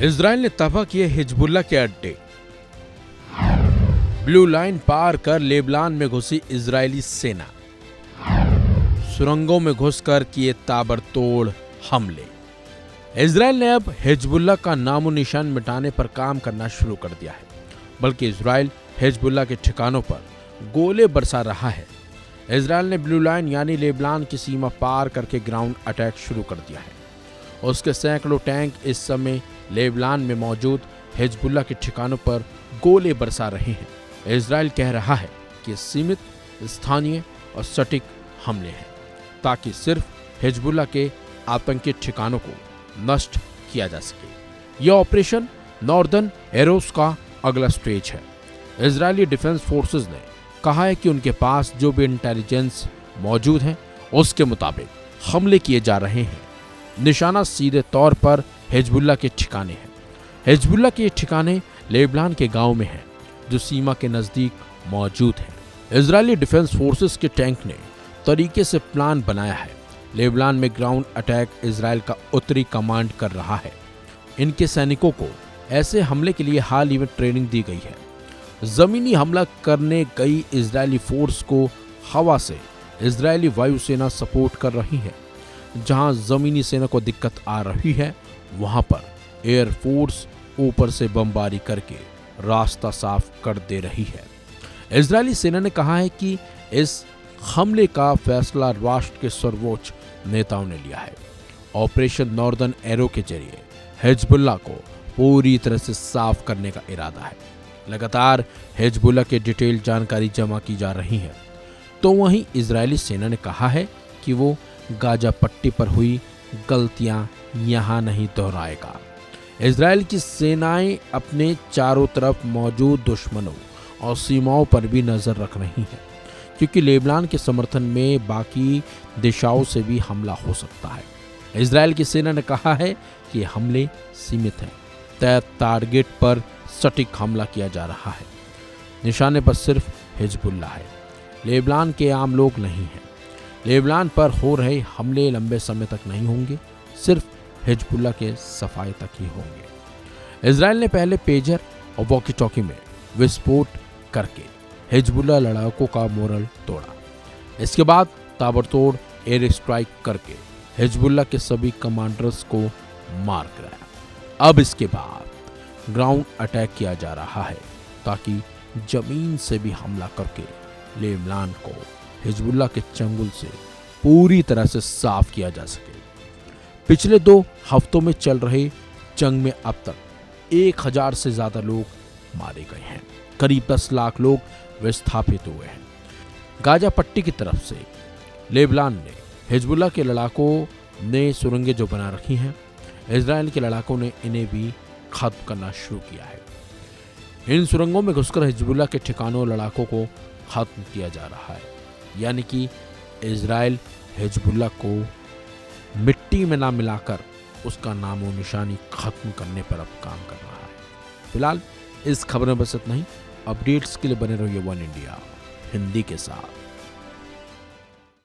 Israel ने तबाह किए हिजबुल्लाह के अड्डे। ब्लू लाइन पार कर लेबनान में घुसी इजरायली सेना। सुरंगों में घुसकर किए ताबड़तोड़ हमले। इजराइल ने अब हिजबुल्लाह का नामो निशान मिटाने पर काम करना शुरू कर दिया है, बल्कि इजराइल हिजबुल्लाह के ठिकानों पर गोले बरसा रहा है। इजराइल ने ब्लू लाइन यानी लेबनान की सीमा पार करके ग्राउंड अटैक शुरू कर दिया है। उसके सैकड़ों टैंक इस समय लेबनान में मौजूद हिजबुल्लाह के ठिकानों पर गोले बरसा रहे हैं। इजराइल कह रहा है कि सीमित, स्थानीय और सटीक हमले हैं, ताकि सिर्फ हिजबुल्लाह के आतंकी ठिकानों को नष्ट किया जा सके। यह ऑपरेशन नॉर्दर्न एरोस का अगला स्टेज है। इजरायली डिफेंस फोर्सेस ने कहा है कि उनके पास जो भी इंटेलिजेंस मौजूद है उसके मुताबिक हमले किए जा रहे हैं। निशाना सीधे तौर पर हिजबुल्लाह के ठिकाने हैं। हिजबुल्लाह के ठिकाने लेबनान के गांव में हैं, जो सीमा के नजदीक मौजूद हैं। इजरायली डिफेंस फोर्सेस के टैंक ने तरीके से प्लान बनाया है। लेबनान में ग्राउंड अटैक इजराइल का उत्तरी कमांड कर रहा है। इनके सैनिकों को ऐसे हमले के लिए हाल ही में ट्रेनिंग दी गई है। जमीनी हमला करने गई इजरायली फोर्स को हवा से इजरायली वायुसेना सपोर्ट कर रही है। जहां जमीनी सेना को दिक्कत आ रही है, वहां पर एयरफोर्स ऊपर से बमबारी करके रास्ता साफ कर दे रही है। इजरायली सेना ने कहा है कि इस हमले का फैसला राष्ट्र के सर्वोच्च नेताओं ने लिया है। ऑपरेशन नॉर्दर्न एरो के जरिए हिजबुल्लाह को पूरी तरह से साफ करने का इरादा है। लगातार हिजबुल्लाह की डिटेल जानकारी जमा की जा रही है। तो वहीं इजरायली सेना ने कहा है कि वो गाजा पट्टी पर हुई गलतियां यहां नहीं दोहराएगा। इजरायल की सेनाएं अपने चारों तरफ मौजूद दुश्मनों और सीमाओं पर भी नजर रख रही हैं, क्योंकि लेबनान के समर्थन में बाकी दिशाओं से भी हमला हो सकता है। इजरायल की सेना ने कहा है कि हमले सीमित हैं, तय टारगेट पर सटीक हमला किया जा रहा है। निशाने पर सिर्फ हिजबुल्लाह है, लेबनान के आम लोग नहीं हैं। लेबनान पर हो रहे हमले लंबे समय तक नहीं होंगे, सिर्फ हिजबुल्लाह के सफाई तक ही होंगे। इजराइल ने पहले पेजर और वॉकी टॉकी में विस्फोट करके हिजबुल्लाह लड़ाकों का मोरल तोड़ा। इसके बाद ताबड़तोड़ एयर स्ट्राइक करके हिजबुल्लाह के सभी कमांडर्स को मार गिराया। अब इसके बाद ग्राउंड अटैक किया जा रहा है, ताकि जमीन से भी हमला करके लेबनान को हिजबुल्लाह के चंगुल से पूरी तरह से साफ किया जा सके। पिछले 2 हफ्तों में चल रहे जंग में अब तक 1000 से ज्यादा लोग मारे गए हैं। करीब 10 लाख लोग विस्थापित हुए हैं। गाजा पट्टी की तरफ से लेबनान ने हिजबुल्लाह के लड़ाकों ने सुरंगें जो बना रखी हैं, इजराइल के लड़ाकों ने इन्हें भी खत्म करना शुरू किया है। इन सुरंगों में घुसकर हिजबुल्लाह के ठिकानों लड़ाकों को खत्म किया जा रहा है। यानी कि इजराइल हिजबुल्लाह को मिट्टी में ना मिलाकर उसका नामो निशानी खत्म करने पर अब काम कर रहा है। फिलहाल इस खबर में बस इतना ही। अपडेट्स के लिए बने रहिए वन इंडिया हिंदी के साथ।